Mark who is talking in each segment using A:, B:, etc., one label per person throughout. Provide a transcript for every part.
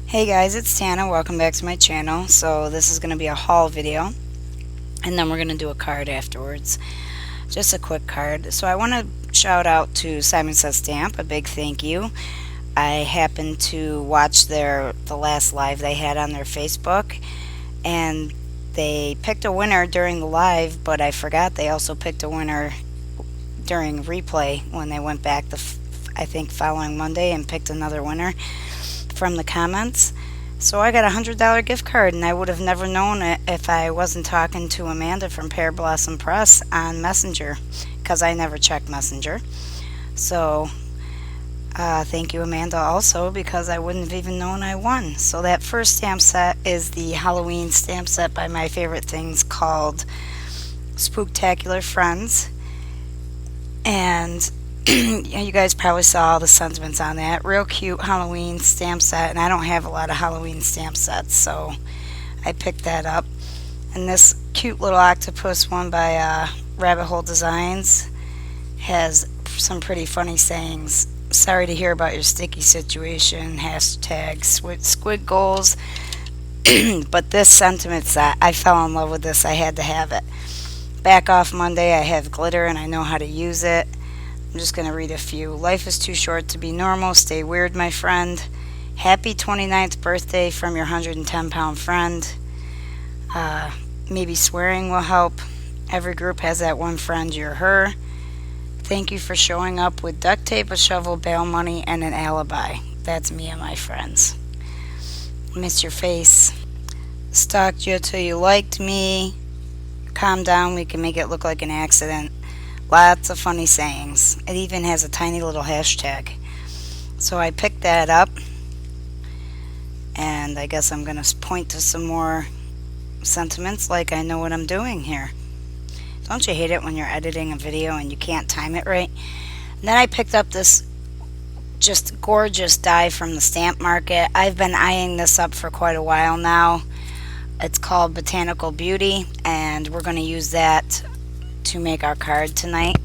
A: Hey guys, it's Tana. Welcome back to my channel. So this is going to be a haul video, and then we're going to do a card afterwards. Just a quick card. So I want to shout out to Simon Says Stamp, a big thank you. I happened to watch the last live they had on their Facebook, and they picked a winner during the live, but I forgot they also picked a winner during replay when they went back I think following Monday and picked another winner from the comments. So I got a $100 gift card, and I would have never known it if I wasn't talking to Amanda from Pear Blossom Press on Messenger, because I never check Messenger. So thank you, Amanda, also, because I wouldn't have even known I won. So that first stamp set is the Halloween stamp set by My Favorite Things called Spooktacular Friends. And you guys probably saw all the sentiments on that. Real cute Halloween stamp set, and I don't have a lot of Halloween stamp sets, so I picked that up. And this cute little octopus one by Rabbit Hole Designs has some pretty funny sayings. Sorry to hear about your sticky situation, hashtag squid goals. But this sentiment set, I fell in love with this. I had to have it. Back off Monday, I have glitter and I know how to use it. I'm just going to read a few. Life is too short to be normal. Stay weird, my friend. Happy 29th birthday from your 110-pound friend. Maybe swearing will help. Every group has that one friend, you're her. Thank you for showing up with duct tape, a shovel, bail money, and an alibi. That's me and my friends. Miss your face. Stalked you till you liked me. Calm down, we can make it look like an accident. Lots of funny sayings. It even has a tiny little hashtag. So I picked that up, and I guess I'm going to point to some more sentiments like I know what I'm doing here. Don't you hate it when you're editing a video and you can't time it right? And then I picked up this just gorgeous die from the stamp market. I've been eyeing this up for quite a while now. It's called Botanical Beauty, and we're going to use that to make our card tonight.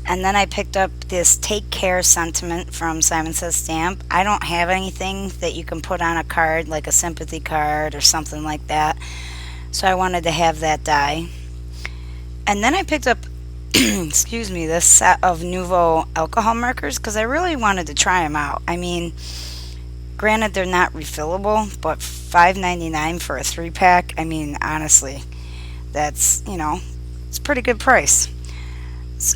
A: And then I picked up this Take Care sentiment from Simon Says Stamp. I don't have anything that you can put on a card, like a sympathy card or something like that, so I wanted to have that die. And then I picked up excuse me, this set of Nouveau alcohol markers because I really wanted to try them out. I mean, granted they're not refillable, but $5.99 for a 3-pack, I mean, honestly, that's, it's a pretty good price.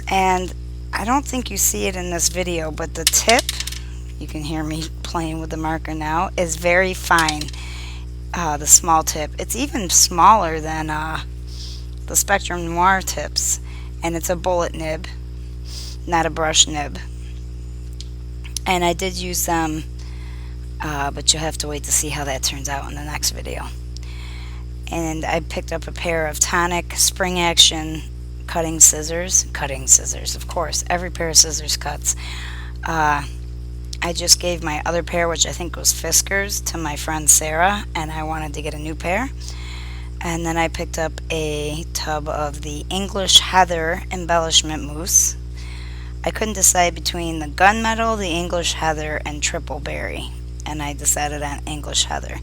A: And I don't think you see it in this video, but the tip, you can hear me playing with the marker now, is very fine. The small tip. It's even smaller than the Spectrum Noir tips. And it's a bullet nib, not a brush nib. And I did use them, but you'll have to wait to see how that turns out in the next video. And I picked up a pair of Tonic Spring Action cutting scissors, of course, every pair of scissors cuts. I just gave my other pair, which I think was Fiskars, to my friend Sarah, and I wanted to get a new pair. And then I picked up a tub of the English Heather embellishment mousse. I couldn't decide between the gunmetal, the English Heather, and triple berry, and I decided on English Heather.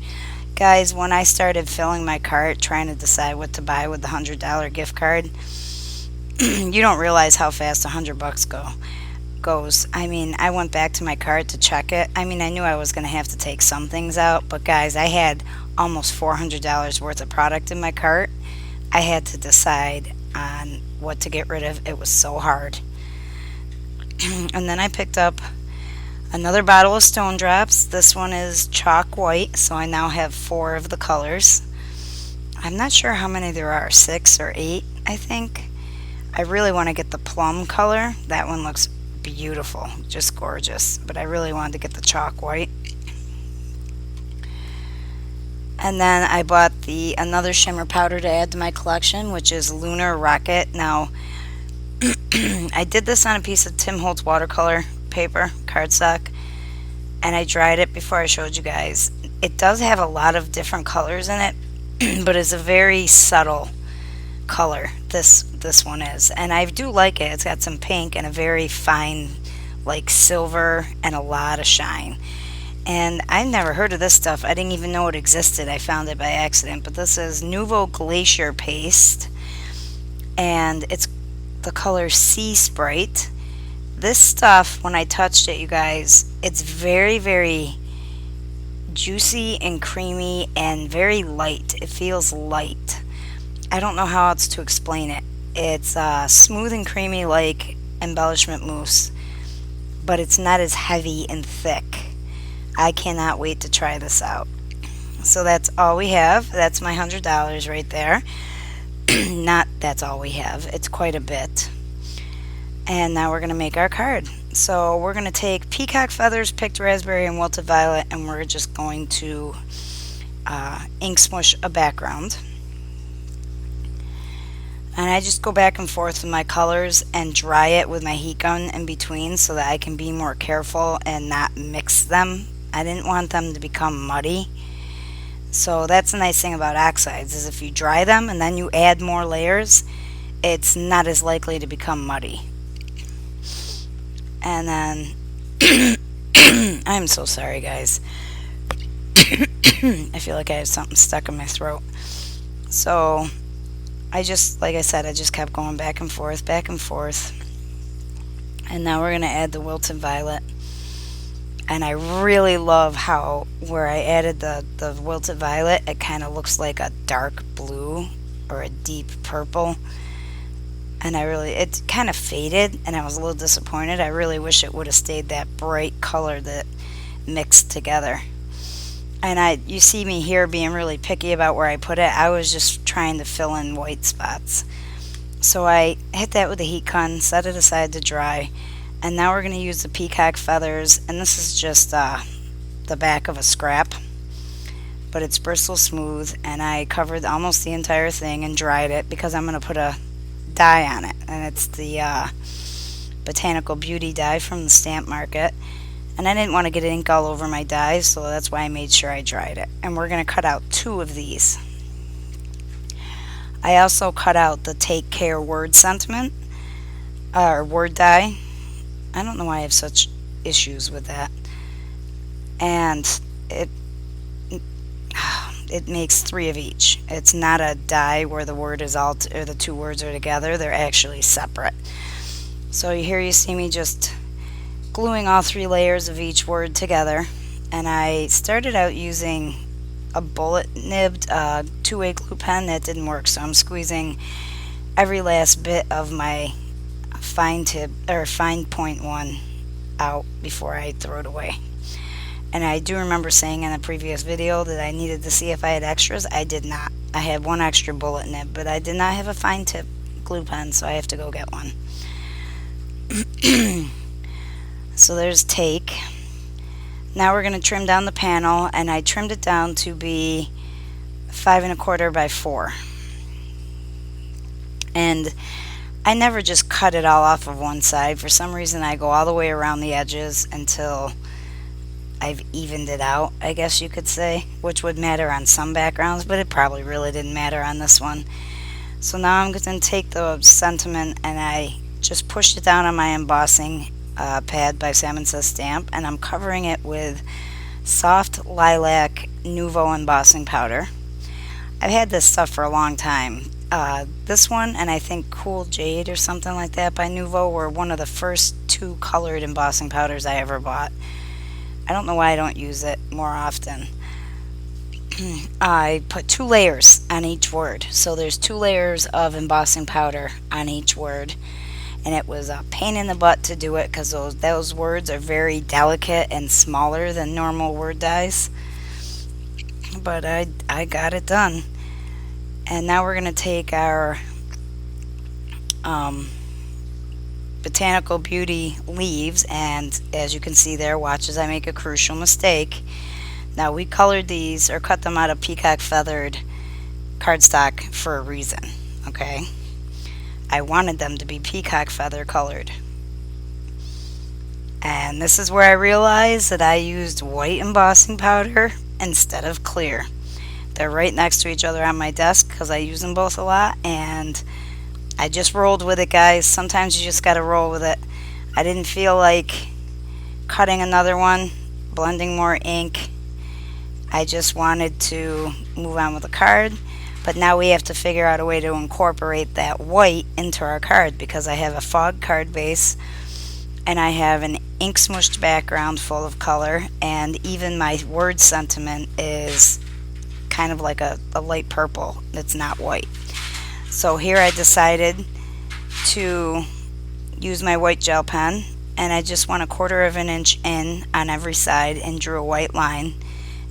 A: Guys, when I started filling my cart trying to decide what to buy with the $100 gift card, you don't realize how fast $100 goes. I mean, I went back to my cart to check it. I mean, I knew I was going to have to take some things out, but guys, I had almost $400 worth of product in my cart. I had to decide on what to get rid of. It was so hard. And then I picked up another bottle of Stone Drops. This one is chalk white, so I now have 4 of the colors. I'm not sure how many there are, 6 or 8, I think. I really want to get the plum color. That one looks beautiful, just gorgeous. But I really wanted to get the chalk white. And then I bought another shimmer powder to add to my collection, which is Lunar Rocket. Now, I did this on a piece of Tim Holtz watercolor paper, cardstock, and I dried it before I showed you guys. It does have a lot of different colors in it, but it's a very subtle color, this one is. And I do like it. It's got some pink and a very fine, like silver, and a lot of shine. And I've never heard of this stuff. I didn't even know it existed. I found it by accident. But this is Nouveau Glacier Paste, and it's the color Sea Sprite. This stuff, when I touched it, you guys, it's very, very juicy and creamy and very light. It feels light. I don't know how else to explain it. It's smooth and creamy like embellishment mousse, but it's not as heavy and thick. I cannot wait to try this out. So that's all we have. That's my $100 right there. Not that's all we have. It's quite a bit. And now we're going to make our card. So we're going to take peacock feathers, picked raspberry, and wilted violet, and we're just going to ink smush a background. And I just go back and forth with my colors and dry it with my heat gun in between so that I can be more careful and not mix them. I didn't want them to become muddy. So that's the nice thing about oxides, is if you dry them and then you add more layers, it's not as likely to become muddy. And then I'm so sorry, guys. I feel like I have something stuck in my throat. So I just, like I said, I just kept going back and forth, back and forth. And now we're going to add the wilted violet. And I really love how where I added the wilted violet, it kind of looks like a dark blue or a deep purple. And it kind of faded, and I was a little disappointed. I really wish it would have stayed that bright color that mixed together. And you see me here being really picky about where I put it. I was just trying to fill in white spots. So I hit that with a heat gun, set it aside to dry. And now we're going to use the peacock feathers, and this is just the back of a scrap, but it's bristle smooth, and I covered almost the entire thing and dried it because I'm going to put a dye on it, and it's the Botanical Beauty dye from the stamp market, and I didn't want to get ink all over my dyes, so that's why I made sure I dried it. And we're going to cut out 2 of these. I also cut out the Take Care word sentiment, or word dye. I don't know why I have such issues with that. And it makes 3 of each. It's not a dye where the word is all or the 2 words are together. They're actually separate. So here you see me just gluing all 3 layers of each word together. And I started out using a bullet nibbed 2-way glue pen. That didn't work, so I'm squeezing every last bit of my fine tip or fine point one out before I throw it away. And I do remember saying in a previous video that I needed to see if I had extras. I did not. I had 1 extra bullet nib, but I did not have a fine tip glue pen, so I have to go get one. So there's Take. Now we're going to trim down the panel, and I trimmed it down to be 5 1/4 by 4. And I never just cut it all off of one side. For some reason I go all the way around the edges until I've evened it out, I guess you could say, which would matter on some backgrounds, but it probably really didn't matter on this one. So now I'm going to take the sentiment and I just pushed it down on my embossing pad by SSS Stamp, and I'm covering it with soft lilac Nouveau embossing powder. I've had this stuff for a long time. This one and I think Cool Jade or something like that by Nouveau were one of the first 2 colored embossing powders I ever bought. I don't know why I don't use it more often. I put 2 layers on each word, so there's 2 layers of embossing powder on each word, and it was a pain in the butt to do it because those words are very delicate and smaller than normal word dyes, but I got it done. And now we're going to take our Botanical Beauty leaves, and as you can see there, watch as I make a crucial mistake. Now we colored these or cut them out of peacock feathered cardstock for a reason, okay? I wanted them to be peacock feather colored. And this is where I realized that I used white embossing powder instead of clear. They're right next to each other on my desk because I use them both a lot, and I just rolled with it, guys. Sometimes you just gotta roll with it. I didn't feel like cutting another one, blending more ink. I just wanted to move on with the card, but now we have to figure out a way to incorporate that white into our card, because I have a fog card base and I have an ink smooshed background full of color, and even my word sentiment is kind of like a light purple. It's not white. So here I decided to use my white gel pen, and I just went 1/4 of an inch in on every side and drew a white line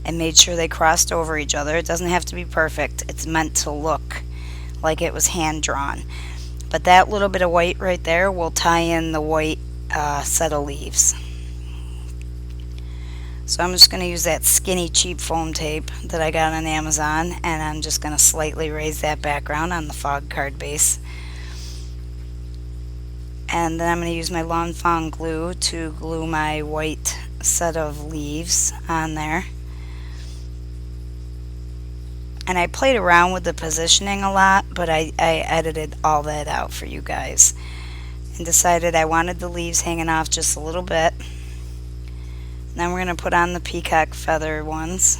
A: and made sure they crossed over each other. It doesn't have to be perfect. It's meant to look like it was hand drawn. But that little bit of white right there will tie in the white set of leaves. So I'm just going to use that skinny cheap foam tape that I got on Amazon, and I'm just going to slightly raise that background on the fog card base. And then I'm going to use my Lawn Fawn glue to glue my white set of leaves on there. And I played around with the positioning a lot, but I edited all that out for you guys and decided I wanted the leaves hanging off just a little bit. Then we're going to put on the peacock feather ones,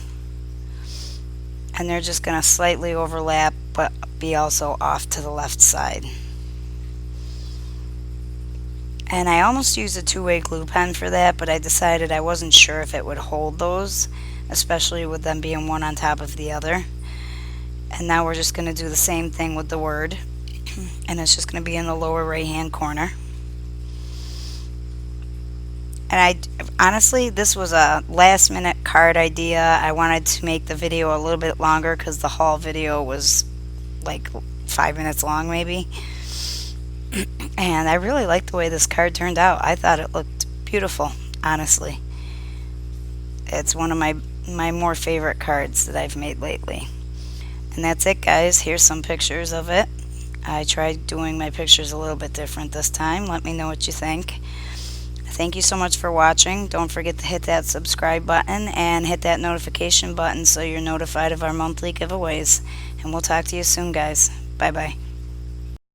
A: and they're just going to slightly overlap but be also off to the left side. And I almost used a two-way glue pen for that, but I decided I wasn't sure if it would hold those, especially with them being one on top of the other. And now we're just going to do the same thing with the word, and it's just going to be in the lower right hand corner. And honestly, this was a last minute card idea. I wanted to make the video a little bit longer because the haul video was like 5 minutes long maybe. And I really liked the way this card turned out. I thought it looked beautiful, honestly. It's one of my more favorite cards that I've made lately. And that's it, guys. Here's some pictures of it. I tried doing my pictures a little bit different this time. Let me know what you think. Thank you so much for watching. Don't forget to hit that subscribe button and hit that notification button so you're notified of our monthly giveaways. And we'll talk to you soon, guys. Bye-bye.